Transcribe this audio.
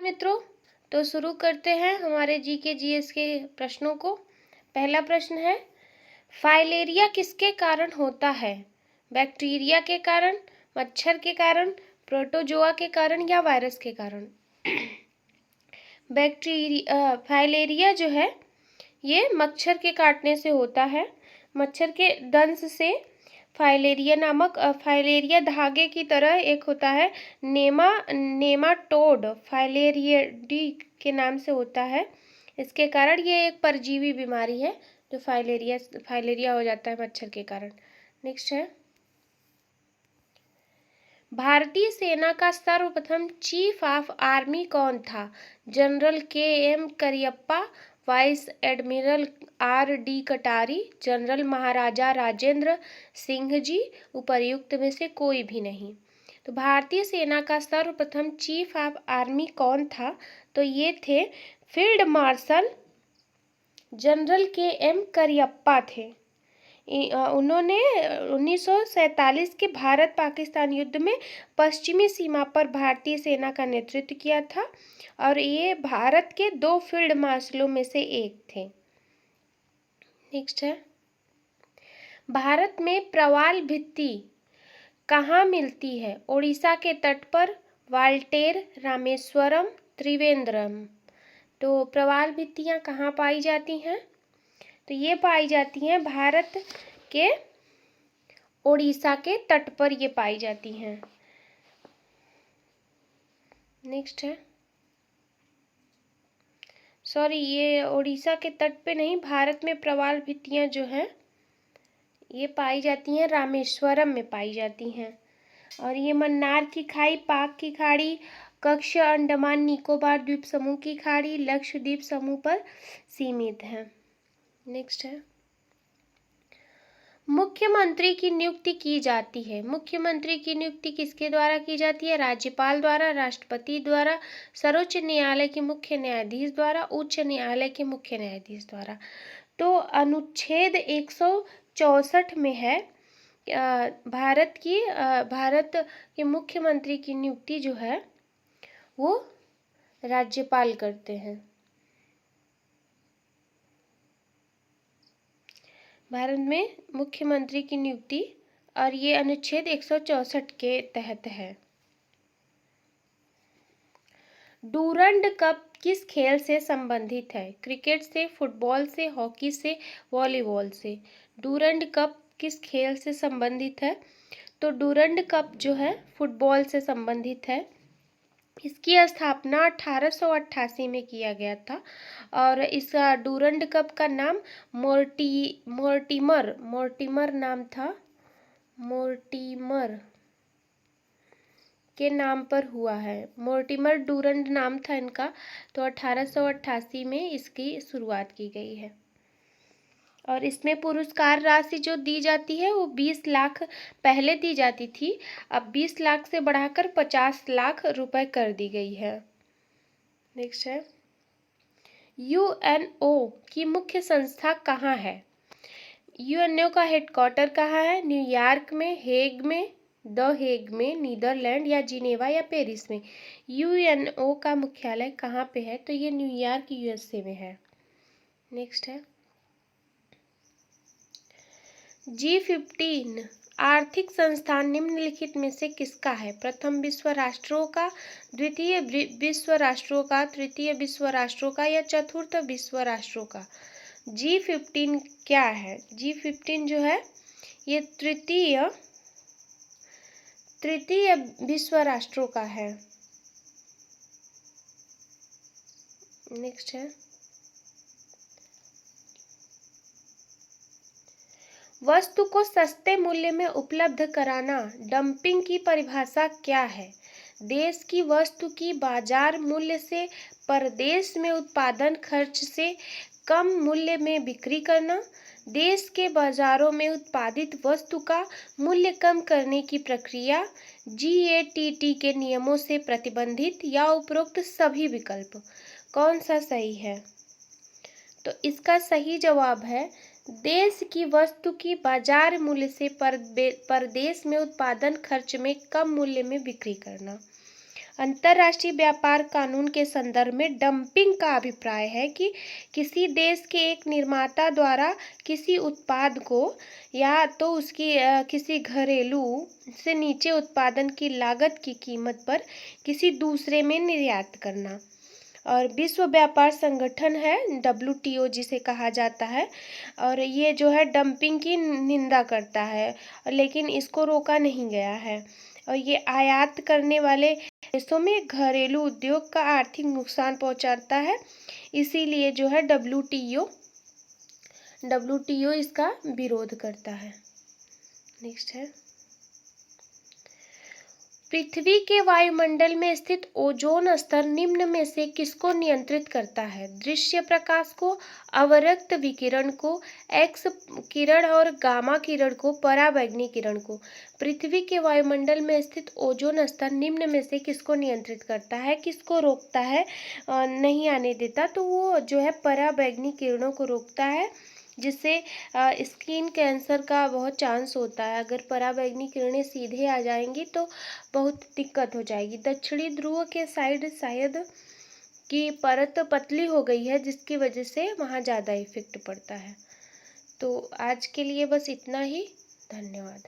मित्रों, तो शुरू करते हैं हमारे जीके जीएस के प्रश्नों को। पहला प्रश्न है, फाइलेरिया किसके कारण होता है? बैक्टीरिया के कारण, मच्छर के कारण, प्रोटोजोआ के कारण या वायरस के कारण? फाइलेरिया जो है ये मच्छर के काटने से होता है। मच्छर के दंश से फाइलेरिया धागे की तरह एक होता है, नेमाटोड फाइलेरियडी के नाम से होता है। इसके कारण ये एक परजीवी बीमारी है जो फाइलेरिया हो जाता है मच्छर के कारण। नेक्स्ट है, भारतीय सेना का सर्वप्रथम चीफ ऑफ आर्मी कौन था? General KM. Cariappa, vice admiral RD. कटारी, जनरल महाराजा राजेंद्र सिंह जी, उपर्युक्त में से कोई भी नहीं। तो भारतीय सेना का सर्वप्रथम चीफ ऑफ आर्मी कौन था? तो ये थे field marshal general KM. Cariappa थे। उन्होंने 1947 के भारत पाकिस्तान युद्ध में पश्चिमी सीमा पर भारतीय सेना का नेतृत्व किया था और ये भारत के 2 फील्ड मार्शलों में से एक थे। नेक्स्ट है, भारत में प्रवाल भित्ति कहाँ मिलती है? ओडिशा के तट पर, वाल्टेर, रामेश्वरम, त्रिवेंद्रम। तो प्रवाल भित्तियाँ कहाँ पाई जाती हैं? तो ये पाई जाती हैं भारत के ओडिशा के तट पर ये पाई जाती हैं। नेक्स्ट है, सॉरी, ये ओडिशा के तट पे नहीं, भारत में प्रवाल भित्तियाँ जो हैं ये पाई जाती हैं रामेश्वरम में पाई जाती हैं। और ये मन्नार की खाई, पाक की खाड़ी, कक्ष अंडमान निकोबार द्वीप समूह की खाड़ी, लक्षद्वीप समूह पर सीमित है। नेक्स्ट है, मुख्यमंत्री की नियुक्ति की जाती है। मुख्यमंत्री की नियुक्ति किसके द्वारा की जाती है? राज्यपाल द्वारा, राष्ट्रपति द्वारा, सर्वोच्च न्यायालय के मुख्य न्यायाधीश द्वारा, उच्च न्यायालय के मुख्य न्यायाधीश द्वारा। तो अनुच्छेद 164 में है भारत के मुख्यमंत्री की नियुक्ति जो है वो राज्यपाल करते हैं। भारत में मुख्यमंत्री की नियुक्ति, और ये अनुच्छेद 164 के तहत है। डूरंड कप किस खेल से संबंधित है? क्रिकेट से, फुटबॉल से, हॉकी से, वॉलीबॉल से। डूरंड कप किस खेल से संबंधित है? तो डूरंड कप जो है फुटबॉल से संबंधित है। इसकी स्थापना 1888 में किया गया था और इस डूरंड कप का नाम मोर्टिमर नाम था। मोर्टिमर के नाम पर हुआ है। मोर्टिमर डूरंड नाम था इनका। तो 1888 में इसकी शुरुआत की गई है और इसमें पुरस्कार राशि जो दी जाती है वो 20 लाख पहले दी जाती थी, अब 20 लाख से बढ़ाकर 50 लाख रुपए कर दी गई है। नेक्स्ट है, यूएनओ की मुख्य संस्था कहाँ है? यूएनओ का हेडक्वार्टर कहाँ है? न्यूयॉर्क में, हेग में, द हेग में, नीदरलैंड या जिनेवा या पेरिस में। यूएनओ का मुख्यालय कहाँ पे है? तो ये न्यूयॉर्क यूएसए में है। नेक्स्ट है, G15 आर्थिक संस्थान निम्नलिखित में से किसका है? प्रथम विश्व राष्ट्रों का, द्वितीय विश्व राष्ट्रों का, तृतीय विश्व राष्ट्रों का या चतुर्थ विश्व राष्ट्रों का? G15 क्या है? G15 जो है ये तृतीय विश्व राष्ट्रों का है। नेक्स्ट है, वस्तु को सस्ते मूल्य में उपलब्ध कराना, डंपिंग की परिभाषा क्या है? देश की वस्तु की बाजार मूल्य से परदेश में उत्पादन खर्च से कम मूल्य में बिक्री करना, देश के बाजारों में उत्पादित वस्तु का मूल्य कम करने की प्रक्रिया, GATT के नियमों से प्रतिबंधित या उपरोक्त सभी विकल्प। कौन सा सही है? तो इसका सही जवाब है देश की वस्तु की बाजार मूल्य से परदेश में उत्पादन खर्च में कम मूल्य में बिक्री करना। अंतर्राष्ट्रीय व्यापार कानून के संदर्भ में डंपिंग का अभिप्राय है कि किसी देश के एक निर्माता द्वारा किसी उत्पाद को या तो उसकी किसी घरेलू से नीचे उत्पादन की लागत की कीमत पर किसी दूसरे में निर्यात करना। और विश्व व्यापार संगठन है WTO जिसे कहा जाता है, और ये जो है डंपिंग की निंदा करता है, लेकिन इसको रोका नहीं गया है। और ये आयात करने वाले देशों में घरेलू उद्योग का आर्थिक नुकसान पहुंचाता है, इसीलिए जो है WTO इसका विरोध करता है। नेक्स्ट है, पृथ्वी के वायुमंडल में स्थित ओजोन स्तर निम्न में से किसको नियंत्रित करता है? दृश्य प्रकाश को, अवरक्त विकिरण को, एक्स किरण और गामा किरण को, पराबैंगनी किरण को। पृथ्वी के वायुमंडल में स्थित ओजोन स्तर निम्न में से किसको नियंत्रित करता है, किसको रोकता है, नहीं आने देता? तो वो जो है पराबैंगनी किरणों को रोकता है, जिससे स्किन कैंसर का बहुत चांस होता है। अगर पराबैंगनी किरणें सीधे आ जाएंगी तो बहुत दिक्कत हो जाएगी। दक्षिणी ध्रुव के साइड शायद की परत पतली हो गई है, जिसकी वजह से वहाँ ज़्यादा इफेक्ट पड़ता है। तो आज के लिए बस इतना ही। धन्यवाद।